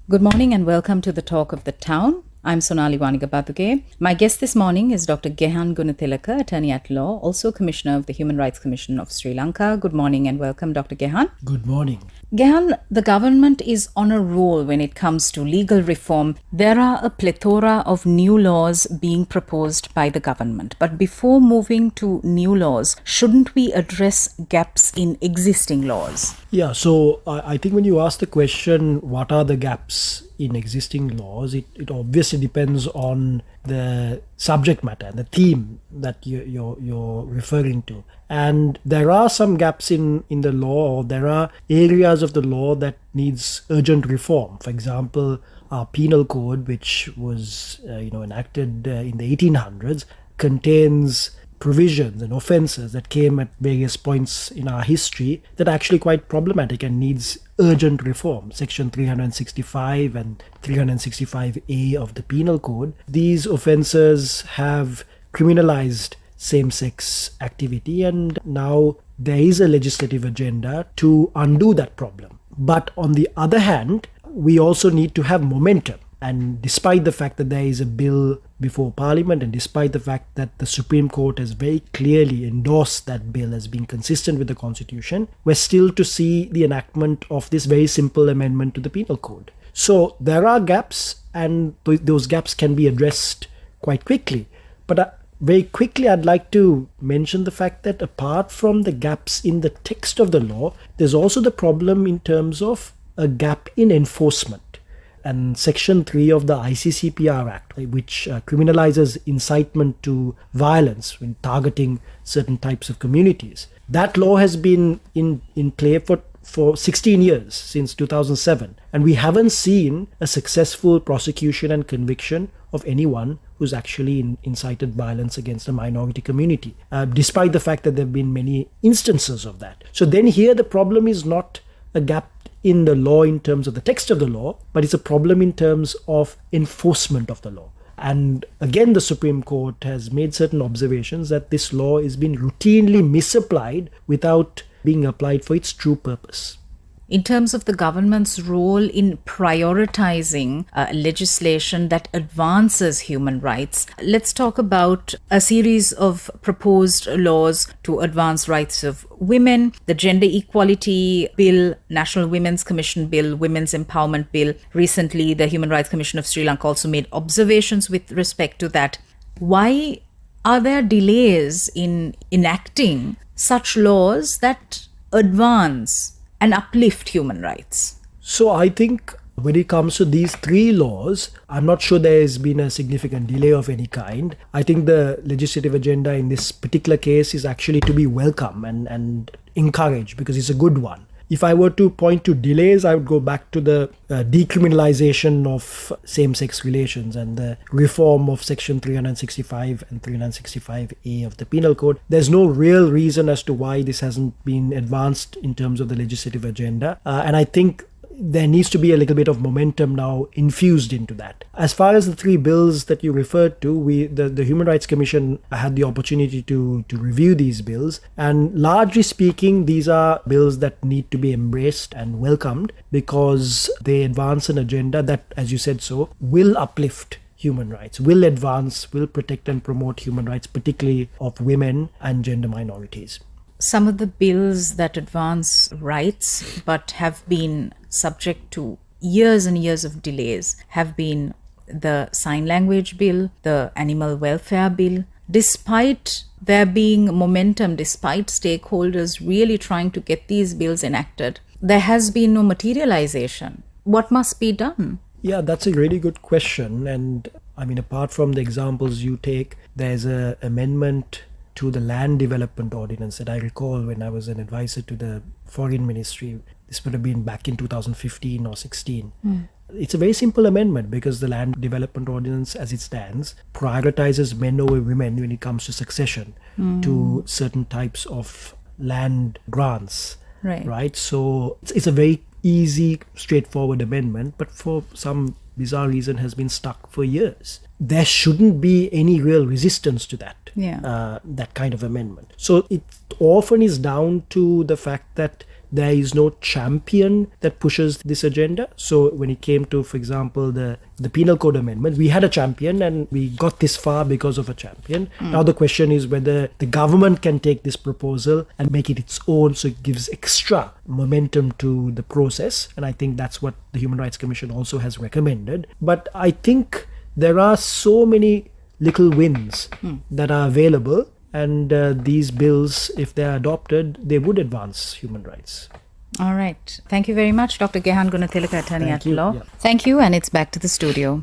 Good morning and welcome to the Talk of the Town. I'm Sonali Wanigapathuke. My guest this morning is Dr. Gehan Gunatilleke, attorney at law, also Commissioner of the Human Rights Commission of Sri Lanka. Good morning and welcome, Dr. Gehan. Good morning. Gehan, the government is on a roll when it comes to legal reform. There are a plethora of new laws being proposed by the government. But before moving to new laws, shouldn't we address gaps in existing laws? Yeah, so I think when you ask the question, what are the gaps in existing laws, it obviously depends on the subject matter and the theme that you're referring to. And there are some gaps in the law, or there are areas of the law that needs urgent reform. For example, our penal code, which was enacted in the 1800s, contains provisions and offences that came at various points in our history that are actually quite problematic and needs urgent reform. Section 365 and 365A of the Penal Code. These offences have criminalised same-sex activity, and now there is a legislative agenda to undo that problem. But on the other hand, we also need to have momentum. And despite the fact that there is a bill before Parliament, and despite the fact that the Supreme Court has very clearly endorsed that bill as being consistent with the Constitution, we're still to see the enactment of this very simple amendment to the Penal Code. So there are gaps, and those gaps can be addressed quite quickly. But very quickly, I'd like to mention the fact that apart from the gaps in the text of the law, there's also the problem in terms of a gap in enforcement. And Section 3 of the ICCPR Act, which criminalizes incitement to violence when targeting certain types of communities. That law has been in play for 16 years, since 2007. And we haven't seen a successful prosecution and conviction of anyone who's actually incited violence against a minority community, despite the fact that there have been many instances of that. So then here the problem is not a gap in the law in terms of the text of the law, but it's a problem in terms of enforcement of the law. And again, the Supreme Court has made certain observations that this law is being routinely misapplied without being applied for its true purpose. In terms of the government's role in prioritizing legislation that advances human rights, let's talk about a series of proposed laws to advance rights of women, the Gender Equality Bill, National Women's Commission Bill, Women's Empowerment Bill. Recently, the Human Rights Commission of Sri Lanka also made observations with respect to that. Why are there delays in enacting such laws that advance and uplift human rights? So I think when it comes to these three laws, I'm not sure there has been a significant delay of any kind. I think the legislative agenda in this particular case is actually to be welcome and encouraged, because it's a good one. If I were to point to delays, I would go back to the decriminalization of same-sex relations and the reform of Section 365 and 365A of the Penal Code. There's no real reason as to why this hasn't been advanced in terms of the legislative agenda. And I think there needs to be a little bit of momentum now infused into that. As far as the three bills that you referred to, the Human Rights Commission had the opportunity to review these bills. And largely speaking, these are bills that need to be embraced and welcomed because they advance an agenda that, as you said so, will uplift human rights, will advance, will protect and promote human rights, particularly of women and gender minorities. Some of the bills that advance rights but have been subject to years and years of delays have been the Sign Language Bill, the Animal Welfare Bill. Despite there being momentum, despite stakeholders really trying to get these bills enacted, there has been no materialization. What must be done? Yeah, that's a really good question. And I mean, apart from the examples you take, there's an amendment to the Land Development Ordinance that I recall when I was an advisor to the Foreign Ministry. This would have been back in 2015 or 16. It's a very simple amendment because the Land Development Ordinance, as it stands, prioritizes men over women when it comes to succession to certain types of land grants. Right? So it's a very easy, straightforward amendment, but for some bizarre reason has been stuck for years. There shouldn't be any real resistance to that. That kind of amendment. So it often is down to the fact that there is no champion that pushes this agenda. So when it came to, for example, the Penal Code Amendment, we had a champion and we got this far because of a champion. Now the question is whether the government can take this proposal and make it its own, so it gives extra momentum to the process. And I think that's what the Human Rights Commission also has recommended. But I think there are so many little wins that are available, and these bills, if they're adopted, they would advance human rights. All right. Thank you very much, Dr. Gehan Gunatilleke, attorney Thank at you. law. Yeah. Thank you, and it's back to the studio.